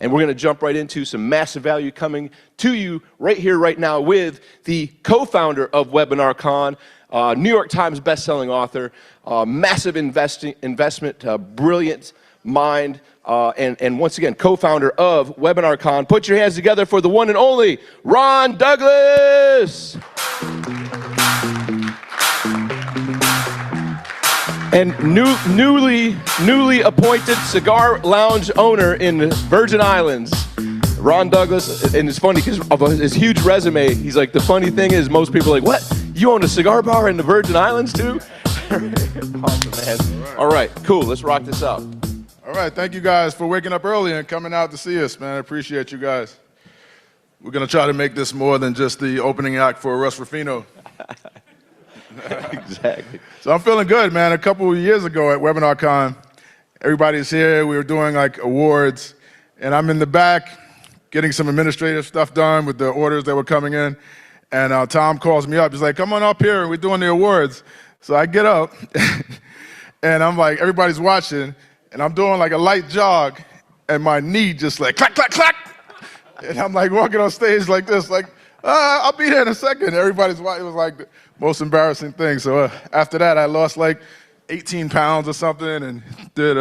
And we're going to jump right into some massive value coming to you right here, right now with the co-founder of WebinarCon, New York Times bestselling author, massive investment, brilliant mind, and once again, co-founder of WebinarCon. Put your hands together for the one and only Ron Douglas. And newly appointed cigar lounge owner in Virgin Islands, Ron Douglas. And it's funny because of his huge resume, he's like, the funny thing is most people are like, what? You own a cigar bar in the Virgin Islands too? Awesome, man. All right, cool, let's rock this up. All right, thank you guys for waking up early and coming out to see us, man. I appreciate you guys. We're gonna try to make this more than just the opening act for Russ Ruffino. Exactly. So I'm feeling good, man. A couple of years ago at WebinarCon, everybody's here. We were doing like awards, and I'm in the back getting some administrative stuff done with the orders that were coming in. And Tom calls me up. He's like, "Come on up here. We're doing the awards." So I get up, and I'm like, everybody's watching, and I'm doing like a light jog, and my knee just like clack, clack, clack. And I'm like walking on stage like this, like, I'll be there in a second. Everybody's watching. It was like the most embarrassing thing. So after that, I lost like 18 pounds or something and did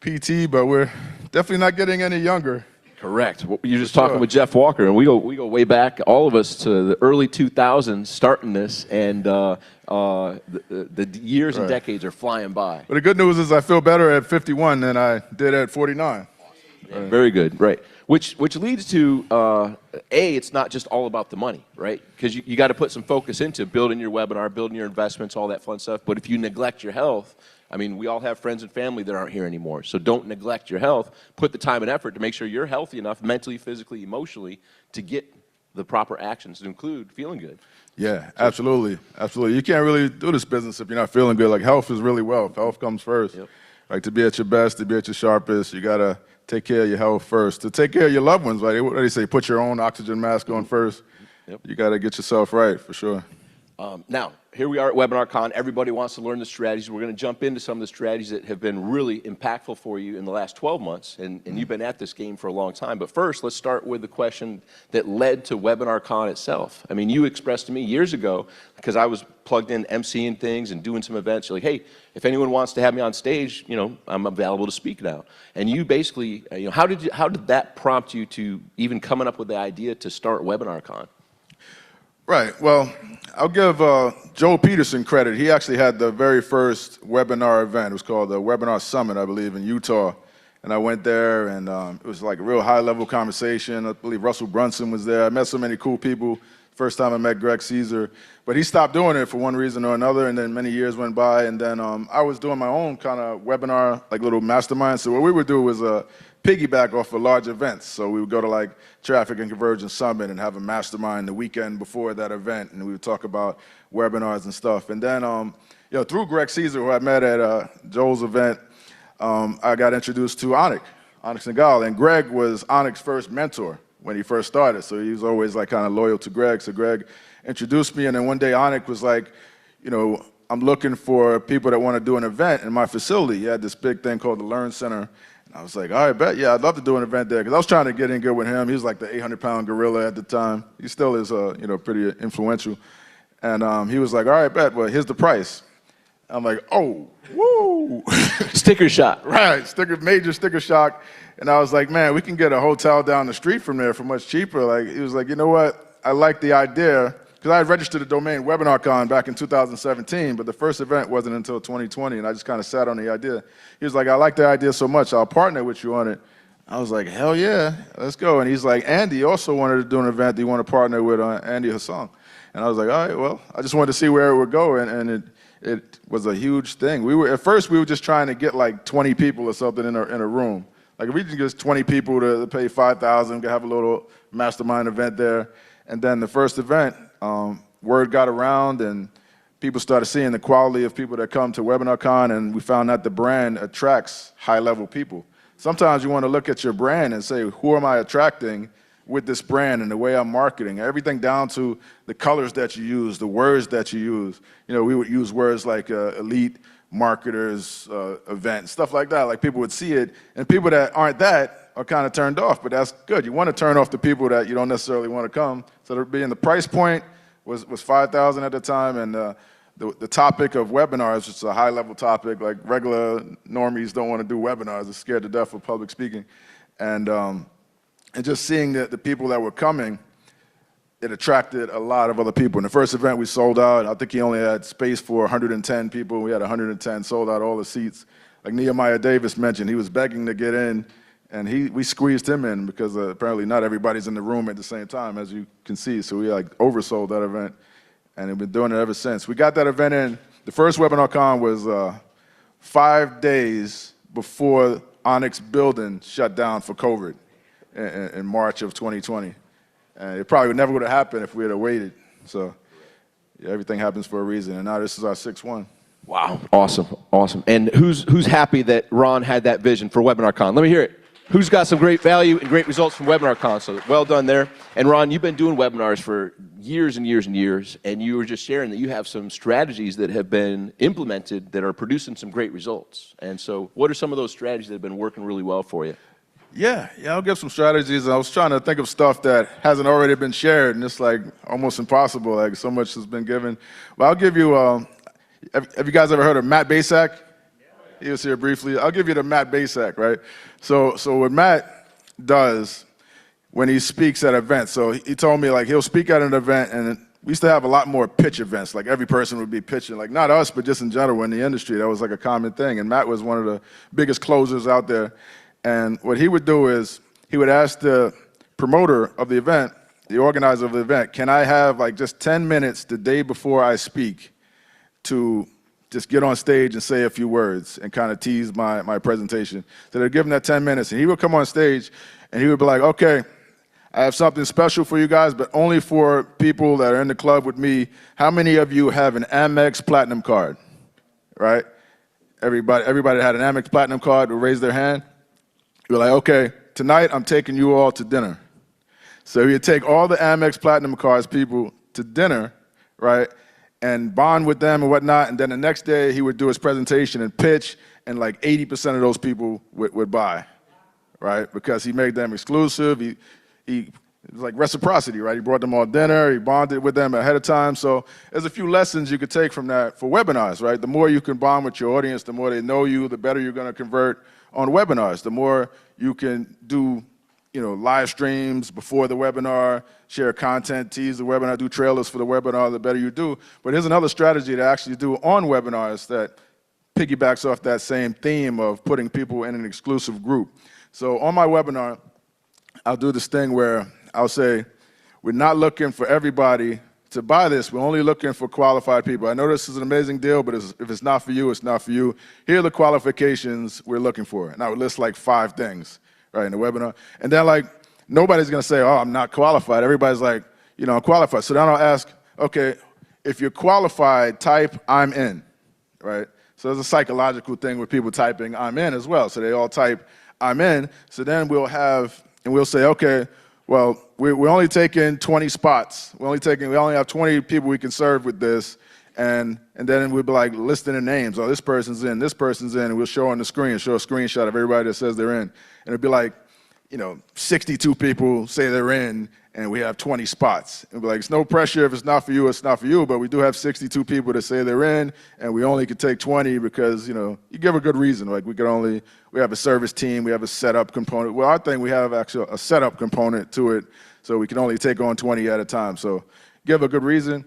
PT, but we're definitely not getting any younger. Correct. You're just talking with Jeff Walker, and we go way back, all of us, to the early 2000s, starting this, and the years and decades are flying by. But the good news is I feel better at 51 than I did at 49. Yeah, very good, right. Which leads to, it's not just all about the money, right? Because you got to put some focus into building your webinar, building your investments, all that fun stuff. But if you neglect your health, I mean, we all have friends and family that aren't here anymore. So don't neglect your health. Put the time and effort to make sure you're healthy enough mentally, physically, emotionally to get the proper actions to include feeling good. Yeah, absolutely. Absolutely. You can't really do this business if you're not feeling good. Like, health is really wealth. Health comes first. Yep. Like, to be at your best, to be at your sharpest, you got to take care of your health first. To take care of your loved ones, like, what do they say? Put your own oxygen mask on first. Yep. You got to get yourself right, for sure. Now, here we are at WebinarCon. Everybody wants to learn the strategies. We're going to jump into some of the strategies that have been really impactful for you in the last 12 months, and you've been at this game for a long time. But first, let's start with the question that led to WebinarCon itself. I mean, you expressed to me years ago, because I was plugged in emceeing things and doing some events, you're like, hey, if anyone wants to have me on stage, you know, I'm available to speak now. And you basically, you know, how did that prompt you to even coming up with the idea to start WebinarCon? Right. Well, I'll give Joe Peterson credit. He actually had the very first webinar event. It was called the Webinar Summit, I believe, in Utah. And I went there, and it was like a real high-level conversation. I believe Russell Brunson was there. I met so many cool people. First time I met Greg Caesar. But he stopped doing it for one reason or another, and then many years went by. And then I was doing my own kind of webinar, like little mastermind. So what we would do was piggyback off of large events. So we would go to like Traffic and Conversion Summit and have a mastermind the weekend before that event, and we would talk about webinars and stuff. And then, you know, through Greg Caesar, who I met at Joel's event, I got introduced to Anik Nagal, and Greg was Anik's first mentor when he first started. So he was always like kind of loyal to Greg. So Greg introduced me, and then one day Anik was like, you know, I'm looking for people that want to do an event in my facility. He had this big thing called the Learn Center. I was like, all right, bet, yeah, I'd love to do an event there, because I was trying to get in good with him. He was like the 800-pound gorilla at the time. He still is, you know, pretty influential. And he was like, all right, bet, well, here's the price. I'm like, oh, woo. Sticker shock. Right, major sticker shock. And I was like, man, we can get a hotel down the street from there for much cheaper. Like, he was like, you know what, I like the idea. Because I had registered the domain WebinarCon back in 2017, but the first event wasn't until 2020, and I just kind of sat on the idea. He was like, I like the idea so much, I'll partner with you on it. I was like, hell yeah, let's go. And he's like, Andy also wanted to do an event. Do you want to partner with Andy Hassan? And I was like, all right, well, I just wanted to see where it would go, and it was a huge thing. At first, we were just trying to get like 20 people or something in a room. Like, if we could get 20 people to pay $5,000, we could have a little mastermind event there. And then the first event, word got around, and people started seeing the quality of people that come to WebinarCon, and we found that the brand attracts high-level people. Sometimes you want to look at your brand and say, who am I attracting with this brand and the way I'm marketing? Everything down to the colors that you use, the words that you use. You know, we would use words like elite marketers event, stuff like that. Like, people would see it, and people that aren't that are kind of turned off, but that's good. You want to turn off the people that you don't necessarily want to come. So the price point was $5,000 at the time, and the topic of webinars, which is a high-level topic, like regular normies don't want to do webinars. They're scared to death of public speaking. And just seeing the people that were coming, it attracted a lot of other people. In the first event, we sold out. I think he only had space for 110 people. We had 110, sold out all the seats. Like Nehemiah Davis mentioned, he was begging to get in, and we squeezed him in because apparently not everybody's in the room at the same time, as you can see. So we like oversold that event, and we've been doing it ever since. We got that event in. The first WebinarCon was 5 days before Onyx building shut down for COVID in March of 2020. And it probably never would have happened if we had waited. So yeah, everything happens for a reason. And now this is our 6th one. Wow, awesome, awesome. And who's happy that Ron had that vision for WebinarCon? Let me hear it. Who's got some great value and great results from WebinarCon? So well done there. And Ron, you've been doing webinars for years and years and years, and you were just sharing that you have some strategies that have been implemented that are producing some great results. And so what are some of those strategies that have been working really well for you? Yeah, I'll give some strategies. I was trying to think of stuff that hasn't already been shared, and it's like almost impossible. Like so much has been given. But I'll give you. Have you guys ever heard of Matt Basak? He was here briefly. I'll give you the Matt Basak, right? So what Matt does when he speaks at events. So he told me like he'll speak at an event, and we used to have a lot more pitch events. Like every person would be pitching, like not us, but just in general in the industry. That was like a common thing. And Matt was one of the biggest closers out there. And what he would do is he would ask the promoter of the event, the organizer of the event, can I have like just 10 minutes the day before I speak to just get on stage and say a few words and kind of tease my presentation. So they'd give him that 10 minutes, and he would come on stage and he would be like, okay, I have something special for you guys, but only for people that are in the club with me. How many of you have an Amex Platinum card, right? Everybody that had an Amex Platinum card would raise their hand. You're like, okay, tonight I'm taking you all to dinner. So he'd take all the Amex Platinum cards people to dinner, right, and bond with them and whatnot, and then the next day he would do his presentation and pitch, and like 80% of those people would buy, right, because he made them exclusive. It was like reciprocity, right? He brought them all dinner, he bonded with them ahead of time. So there's a few lessons you could take from that for webinars, right? The more you can bond with your audience, the more they know you, the better you're going to convert on webinars. The more you can do, live streams before the webinar, share content, tease the webinar, do trailers for the webinar, the better you do. But here's another strategy to actually do on webinars that piggybacks off that same theme of putting people in an exclusive group. So on my webinar, I'll do this thing where I'll say, we're not looking for everybody to buy this. We're only looking for qualified people. I know this is an amazing deal, but if it's not for you, it's not for you. Here are the qualifications we're looking for. And I would list like 5 things, right, in the webinar. And then like, nobody's gonna say, oh, I'm not qualified. Everybody's like, I'm qualified. So then I'll ask, okay, if you're qualified, type I'm in, right? So there's a psychological thing with people typing I'm in as well. So they all type I'm in. So then we'll say, okay, well, we're only taking 20 spots. We only have 20 people we can serve with this, and then we'll be like listing the names. Oh, this person's in, and we'll show on the screen, show a screenshot of everybody that says they're in. And it'll be like, 62 people say they're in, and we have 20 spots. It'll be like, it's no pressure. If it's not for you, it's not for you, but we do have 62 people that say they're in, and we only could take 20 because, you give a good reason. Like we have a service team, we have a setup component. Well, our thing, we have actually a setup component to it, so we can only take on 20 at a time. So give a good reason,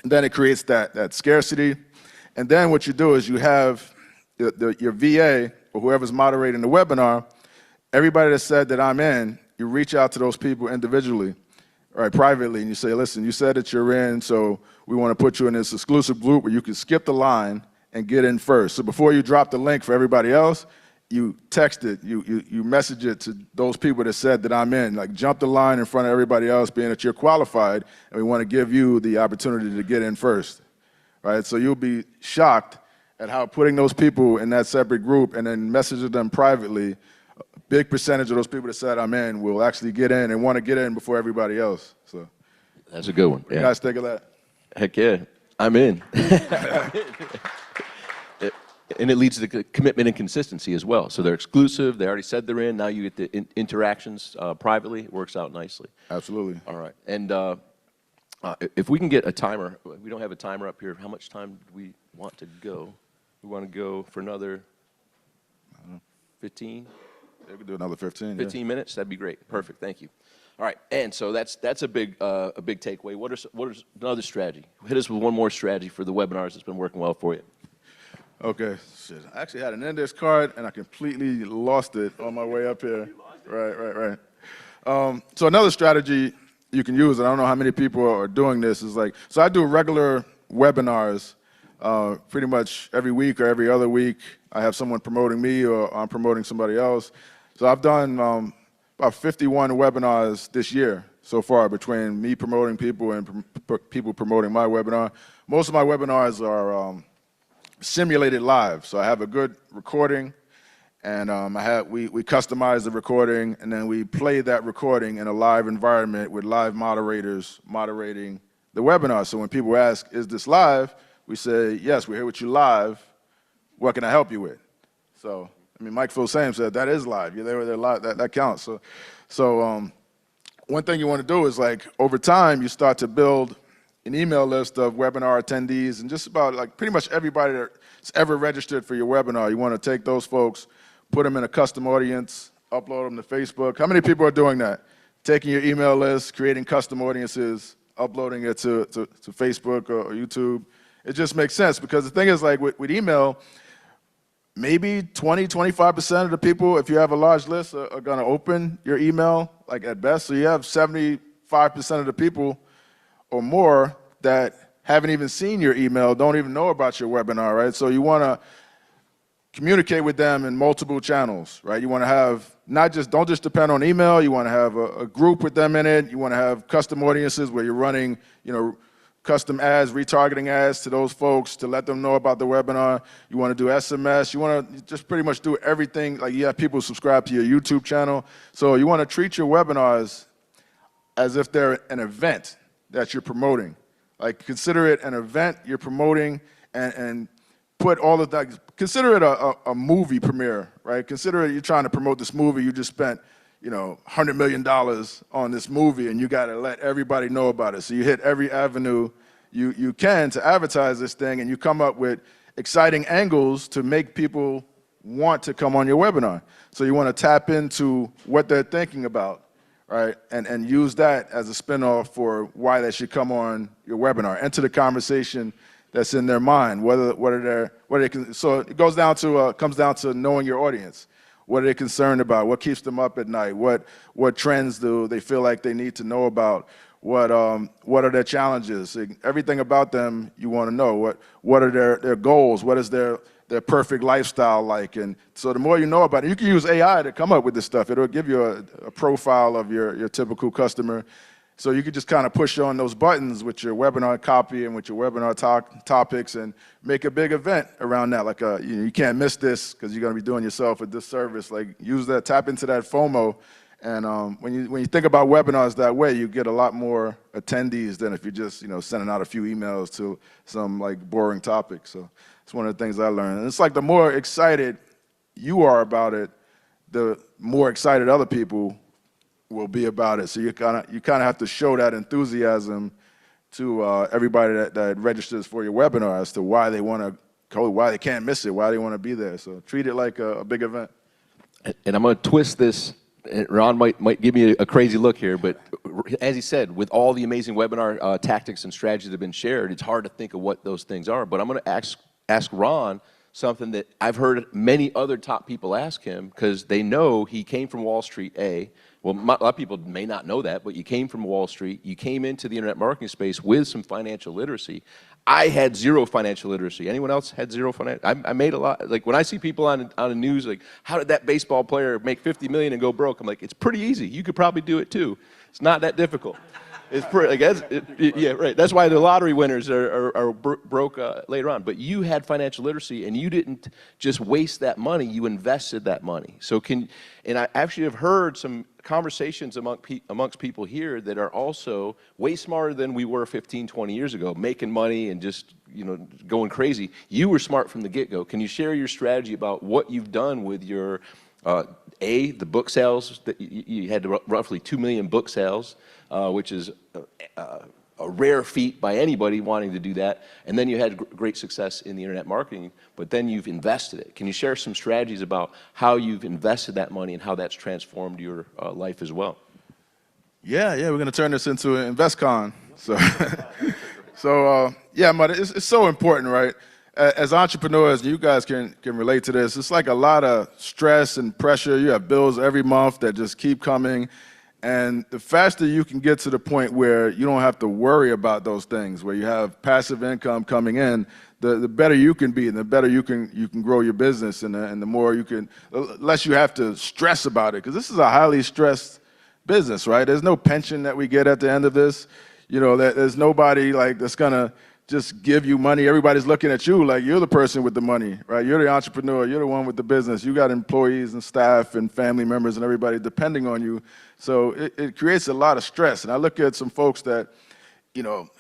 and then it creates that scarcity. And then what you do is you have your VA, or whoever's moderating the webinar, everybody that said that I'm in, you reach out to those people individually, right, privately, and you say, listen, you said that you're in, so we want to put you in this exclusive group where you can skip the line and get in first. So before you drop the link for everybody else, you text it, you message it to those people that said that I'm in, like jump the line in front of everybody else, being that you're qualified, and we want to give you the opportunity to get in first, right? So you'll be shocked at how putting those people in that separate group and then messaging them privately, a big percentage of those people that said I'm in will actually get in and want to get in before everybody else. So that's a good one. What do you guys think of that? Heck yeah, I'm in. And it leads to commitment and consistency as well. So they're exclusive. They already said they're in. Now you get the interactions privately. It works out nicely. Absolutely. All right. And if we can get a timer, we don't have a timer up here. How much time do we want to go? We want to go for another 15? Yeah, we can do another 15. 15 minutes? That'd be great. Perfect. Thank you. All right. And so that's a big takeaway. What is another strategy? Hit us with one more strategy for the webinars that's been working well for you. Okay, shit. I actually had an index card, and I completely lost it on my way up here. Right. So another strategy you can use, and I don't know how many people are doing this, is like, so I do regular webinars pretty much every week or every other week. I have someone promoting me or I'm promoting somebody else. So I've done about 51 webinars this year so far between me promoting people and people promoting my webinar. Most of my webinars are simulated live. So I have a good recording, and we customize the recording, and then we play that recording in a live environment with live moderators moderating the webinar. So when people ask, is this live? We say, yes, we're here with you live. What can I help you with? So, I mean, Mike Phil-Same said, that is live. You're there live, that counts. So one thing you want to do is, like, over time, you start to build an email list of webinar attendees and just about like pretty much everybody that's ever registered for your webinar. You want to take those folks, put them in a custom audience, upload them to Facebook. How many people are doing that? Taking your email list, creating custom audiences, uploading it to Facebook or YouTube. It just makes sense because the thing is, like with email, maybe 20, 25% of the people, if you have a large list, are going to open your email, like at best. So you have 75% of the people or more that haven't even seen your email, don't even know about your webinar, right? So you want to communicate with them in multiple channels, right? You want to have don't just depend on email. You want to have a group with them in it. You want to have custom audiences where you're running, custom ads, retargeting ads to those folks to let them know about the webinar. You want to do SMS. You want to just pretty much do everything. Like you have people subscribe to your YouTube channel. So you want to treat your webinars as if they're an event that you're promoting. Like consider it an event you're promoting and put all of that, consider it a movie premiere, right? Consider it you're trying to promote this movie, you just spent, $100 million on this movie and you gotta let everybody know about it. So you hit every avenue you can to advertise this thing and you come up with exciting angles to make people want to come on your webinar. So you wanna tap into what they're thinking about, right? And use that as a spinoff for why they should come on your webinar. Enter the conversation that's in their mind. So it comes down to knowing your audience. What are they concerned about? What keeps them up at night? What trends do they feel like they need to know about? What are their challenges? Everything about them you want to know. What are their goals? What is their perfect lifestyle like? And so the more you know about it, you can use AI to come up with this stuff. It'll give you a profile of your typical customer. So you could just kind of push on those buttons with your webinar copy and with your webinar topics and make a big event around that. Like you can't miss this because you're going to be doing yourself a disservice. Like use that, tap into that FOMO. And when you think about webinars that way, you get a lot more attendees than if you're just sending out a few emails to some like boring topic. So it's one of the things I learned. And it's like the more excited you are about it, the more excited other people will be about it. So you kind of have to show that enthusiasm to everybody that registers for your webinar as to why they want to go, why they can't miss it, why they want to be there. So treat it like a big event. And I'm going to twist this. Ron might give me a crazy look here, but as he said, with all the amazing webinar tactics and strategies that have been shared, it's hard to think of what those things are. But I'm going to ask Ron something that I've heard many other top people ask him because they know he came from Wall Street, Well, a lot of people may not know that, but you came from Wall Street. You came into the internet marketing space with some financial literacy. I had zero financial literacy. Anyone else had zero financial? I made a lot. Like when I see people on the news, like, how did that baseball player make $50 million and go broke? I'm like, it's pretty easy. You could probably do it too. It's not that difficult. It's pretty, yeah, right. That's why the lottery winners are broke later on. But you had financial literacy, and you didn't just waste that money. You invested that money. So and I actually have heard some conversations amongst people here that are also way smarter than we were 15, 20 years ago, making money and just, going crazy. You were smart from the get-go. Can you share your strategy about what you've done with your, the book sales? That you had roughly 2 million book sales, which is a rare feat by anybody wanting to do that. And then you had great success in the internet marketing, but then you've invested it. Can you share some strategies about how you've invested that money and how that's transformed your life as well? Yeah, we're going to turn this into an InvestCon. Yeah, but it's so important, right? As entrepreneurs, you guys can relate to this. It's like a lot of stress and pressure. You have bills every month that just keep coming. And the faster you can get to the point where you don't have to worry about those things, where you have passive income coming in, the better you can be, and the better you can grow your business, and the more you can, less you have to stress about it. Because this is a highly stressed business, right? There's no pension that we get at the end of this. There's nobody that's gonna just give you money. Everybody's looking at you like you're the person with the money, right? You're the entrepreneur. You're the one with the business. You got employees and staff and family members and everybody depending on you. So it creates a lot of stress. And I look at some folks that,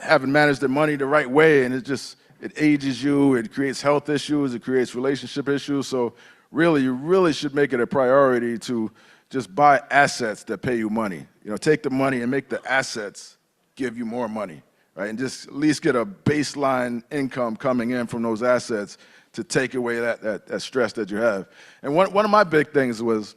haven't managed their money the right way, and it ages you. It creates health issues. It creates relationship issues. So you really should make it a priority to just buy assets that pay you money. Take the money and make the assets give you more money. Right, and just at least get a baseline income coming in from those assets to take away that stress that you have. And one of my big things was,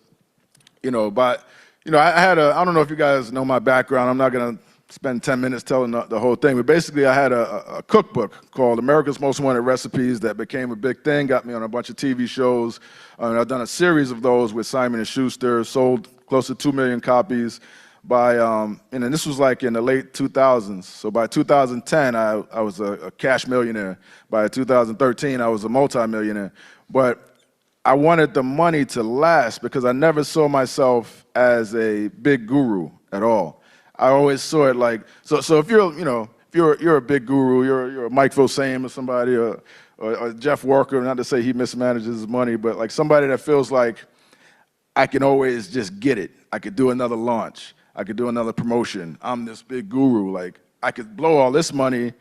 I don't know if you guys know my background. I'm not going to spend 10 minutes telling the whole thing, but basically I had a cookbook called America's Most Wanted Recipes that became a big thing, got me on a bunch of TV shows. I've done a series of those with Simon & Schuster, sold close to 2 million copies. And this was like in the late 2000s. So by 2010, I was a cash millionaire. By 2013, I was a multimillionaire. But I wanted the money to last because I never saw myself as a big guru at all. I always saw it like, so if you're a big guru, you're a Mike Fosame or somebody, or Jeff Walker, not to say he mismanages his money, but like somebody that feels like I can always just get it. I could do another launch. I could do another promotion. I'm this big guru. Like, I could blow all this money,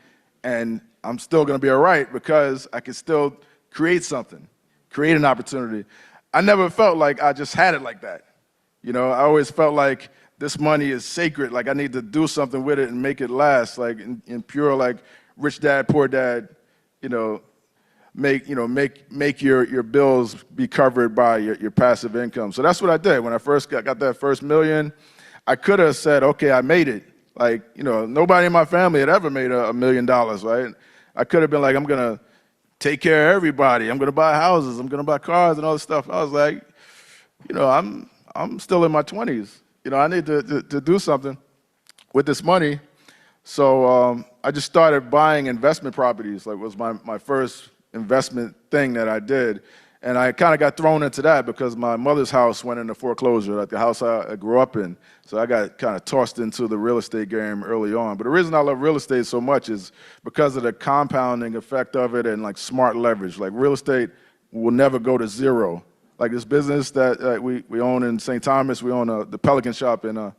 and I'm still going to be all right because I could still create something, create an opportunity. I never felt like I just had it like that. I always felt like this money is sacred. Like, I need to do something with it and make it last. Like, in pure, like, rich dad, poor dad, make your bills be covered by your passive income. So that's what I did. When I first got that first million, I could have said, okay, I made it. Like, nobody in my family had ever made $1 million, right? I could have been like, I'm going to take care of everybody. I'm going to buy houses. I'm going to buy cars and all this stuff. I was like, I'm still in my 20s. I need to do something with this money. So I just started buying investment properties. Like, was my first investment thing that I did. And I kind of got thrown into that because my mother's house went into foreclosure, like the house I grew up in. So I got kind of tossed into the real estate game early on. But the reason I love real estate so much is because of the compounding effect of it and like smart leverage. Like, real estate will never go to zero. Like, this business that we own in St. Thomas, we own the Pelican shop in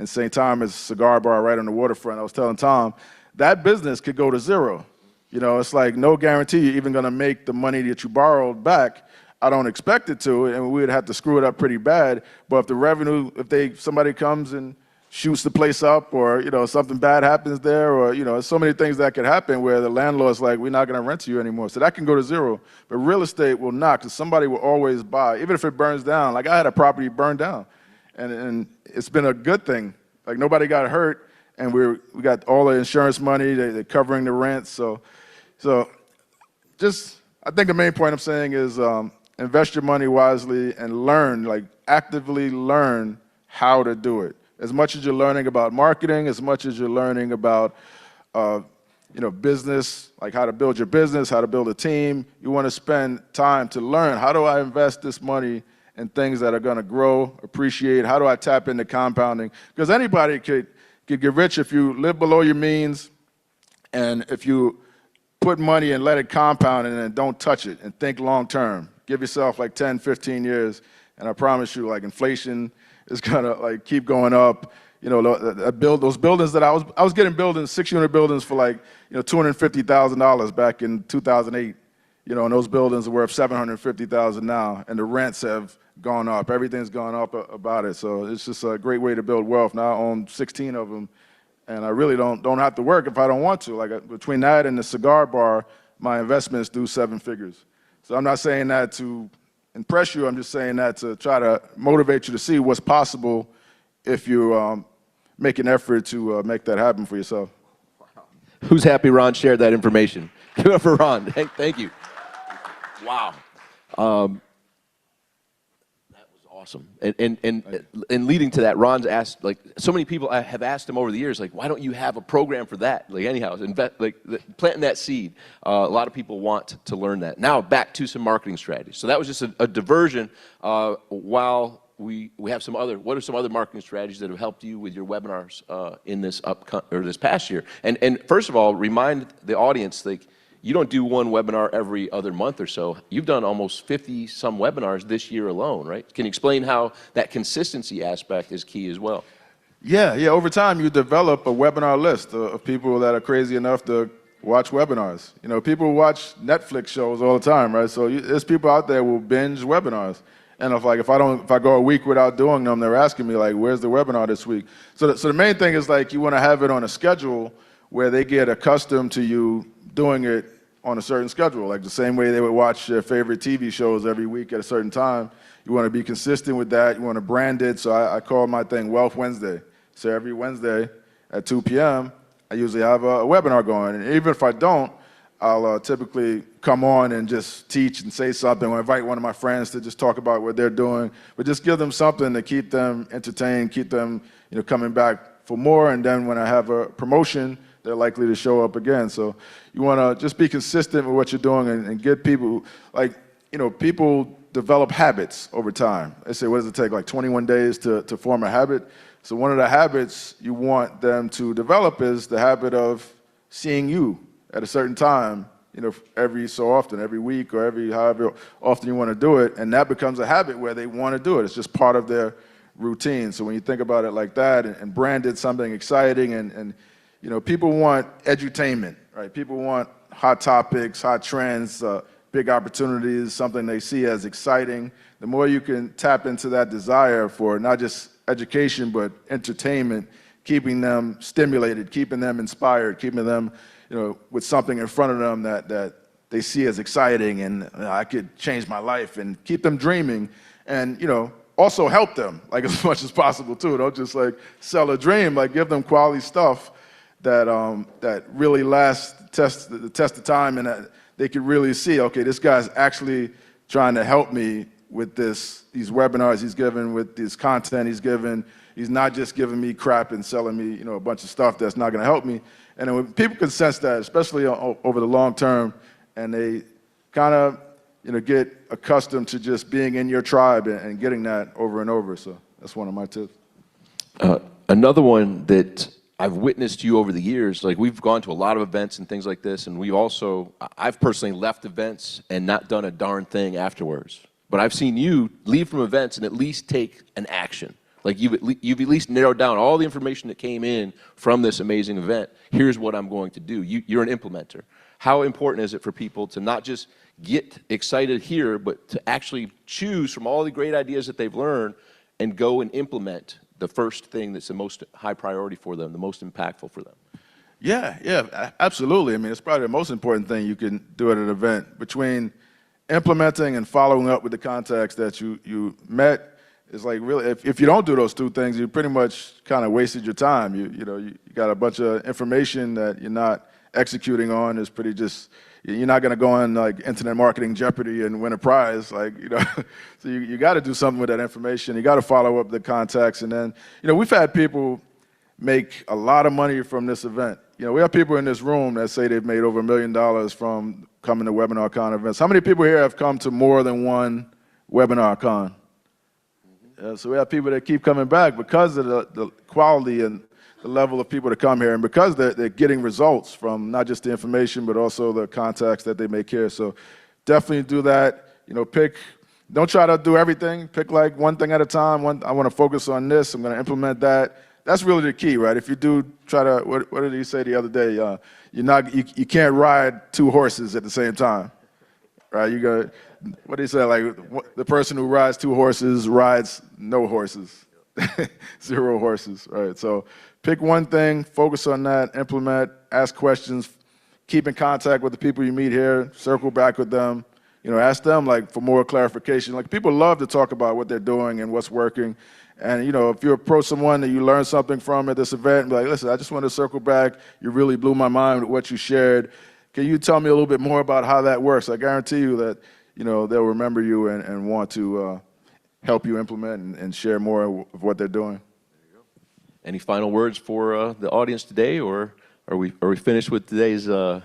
St. Thomas, cigar bar right on the waterfront. I was telling Tom, that business could go to zero. It's like no guarantee you're even going to make the money that you borrowed back. I don't expect it to, and we would have to screw it up pretty bad. But if the revenue, somebody comes and shoots the place up, or something bad happens there, or so many things that could happen where the landlord's like, we're not going to rent to you anymore. So that can go to zero. But real estate will not, because somebody will always buy, even if it burns down. Like, I had a property burn down, and it's been a good thing. Like, nobody got hurt, and we got all the insurance money. They're covering the rent. So just, I think the main point I'm saying is invest your money wisely and learn, like actively learn how to do it. As much as you're learning about marketing, as much as you're learning about business, like how to build your business, how to build a team, you want to spend time to learn, how do I invest this money in things that are going to grow, appreciate, how do I tap into compounding? Because anybody could get rich if you live below your means, and if you put money and let it compound and then don't touch it and think long term. Give yourself like 10, 15 years, and I promise you, like, inflation is gonna like keep going up. You know, those buildings that I was getting buildings, 6-unit buildings for like, you know, $250,000 back in 2008. You know, and those buildings are worth $750,000 now, and the rents have gone up. Everything's gone up about it. So it's just a great way to build wealth. Now I own 16 of them, and I really don't have to work if I don't want to. Like between that and the cigar bar, my investments do 7 figures. So I'm not saying that to impress you. I'm just saying that to try to motivate you to see what's possible if you make an effort to make that happen for yourself. Wow. Who's happy Ron shared that information? Give it up for Ron. Thank you. Wow. That was awesome. And leading to that, Ron's asked, like, so many people have asked him over the years, like, why don't you have a program for that? Like, anyhow, planting that seed. A lot of people want to learn that. Now, back to some marketing strategies. So that was just a diversion while we have some other, what are some other marketing strategies that have helped you with your webinars in this this past year? And first of all, remind the audience, like, you don't do one webinar every other month or so. You've done almost 50-some webinars this year alone, right? Can you explain how that consistency aspect is key as well? Yeah. Over time, you develop a webinar list of people that are crazy enough to watch webinars. You know, people watch Netflix shows all the time, right? So there's people out there who will binge webinars. And if I go a week without doing them, they're asking me like, where's the webinar this week? So the main thing is like you want to have it on a schedule where they get accustomed to you doing it on a certain schedule, like the same way they would watch their favorite TV shows every week at a certain time. You want to be consistent with that. You want to brand it. So I call my thing Wealth Wednesday. So every Wednesday at 2 p.m., I usually have a webinar going. And even if I don't, I'll typically come on and just teach and say something, or invite one of my friends to just talk about what they're doing, but just give them something to keep them entertained, keep them, you know, coming back for more. And then when I have a promotion, they're likely to show up again. So you want to just be consistent with what you're doing and get people, like, you know, people develop habits over time. They say, what does it take, like 21 days to form a habit? So one of the habits you want them to develop is the habit of seeing you at a certain time, you know, every so often, every week or however often you want to do it. And that becomes a habit where they want to do it. It's just part of their routine. So when you think about it like that and brand it something exciting and you know, people want edutainment, right? People want hot topics, hot trends, big opportunities, something they see as exciting. The more you can tap into that desire for not just education, but entertainment, keeping them stimulated, keeping them inspired, keeping them, you know, with something in front of them that they see as exciting and I could change my life, and keep them dreaming, and, you know, also help them like as much as possible too. Don't just like sell a dream, like give them quality stuff that really test the test of time, and that they could really see, okay, this guy's actually trying to help me with these webinars he's given, with this content he's given. He's not just giving me crap and selling me, you know, a bunch of stuff that's not going to help me. And then when people can sense that, especially over the long term, and they kind of, you know, get accustomed to just being in your tribe and getting that over and over. So that's one of my tips. Another one that I've witnessed you over the years, like we've gone to a lot of events and things like this, and I've personally left events and not done a darn thing afterwards. But I've seen you leave from events and at least take an action. Like you've at least narrowed down all the information that came in from this amazing event. Here's what I'm going to do. You're an implementer. How important is it for people to not just get excited here, but to actually choose from all the great ideas that they've learned and go and implement the first thing that's the most high priority for them, the most impactful for them? Yeah, absolutely. I mean, it's probably the most important thing you can do at an event. Between implementing and following up with the contacts that you met, is like really, if you don't do those two things, you pretty much kind of wasted your time. You got a bunch of information that you're not executing on. It's pretty just, you're not going to go on like Internet Marketing Jeopardy and win a prize, like, you know. So you got to do something with that information. You got to follow up the contacts, and then, you know, we've had people make a lot of money from this event. You know, we have people in this room that say they've made over $1 million from coming to WebinarCon events. How many people here have come to more than one WebinarCon? So we have people that keep coming back because of the quality and the level of people that come here, and because they're getting results from not just the information, but also the contacts that they make here. So definitely do that. You know, pick Don't try to do everything. Pick like one thing at a time. I want to focus on this. I'm going to implement that. That's really the key, right? If you do try to, what did he say the other day? You can't ride two horses at the same time, right? You got, what did he say? Like the person who rides two horses rides no horses, 0 horses, right? So pick one thing, focus on that, implement, ask questions, keep in contact with the people you meet here, circle back with them. Ask them like for more clarification. Like people love to talk about what they're doing and what's working. And if you approach someone that you learn something from at this event, be like, listen, I just want to circle back. You really blew my mind with what you shared. Can you tell me a little bit more about how that works? I guarantee you that they'll remember you and want to help you implement and share more of what they're doing. Any final words for the audience today, or are we finished with today's wisdom?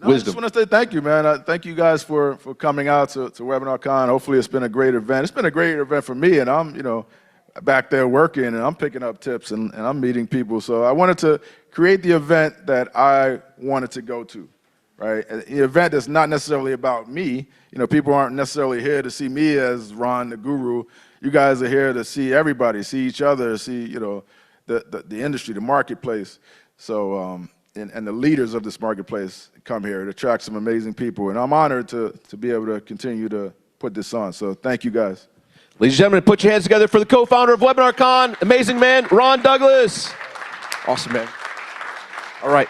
I just want to say thank you, man. Thank you guys for coming out to WebinarCon. Hopefully it's been a great event. It's been a great event for me, and I'm, back there working, and I'm picking up tips, and I'm meeting people. So I wanted to create the event that I wanted to go to, right? The event that's not necessarily about me. People aren't necessarily here to see me as Ron, the guru. You guys are here to see everybody, see each other, see, the industry, the marketplace. So, and the leaders of this marketplace come here. It attracts some amazing people, and I'm honored to be able to continue to put this on. So thank you, guys. Ladies and gentlemen, put your hands together for the co-founder of WebinarCon, amazing man, Ron Douglas. Awesome, man. All right.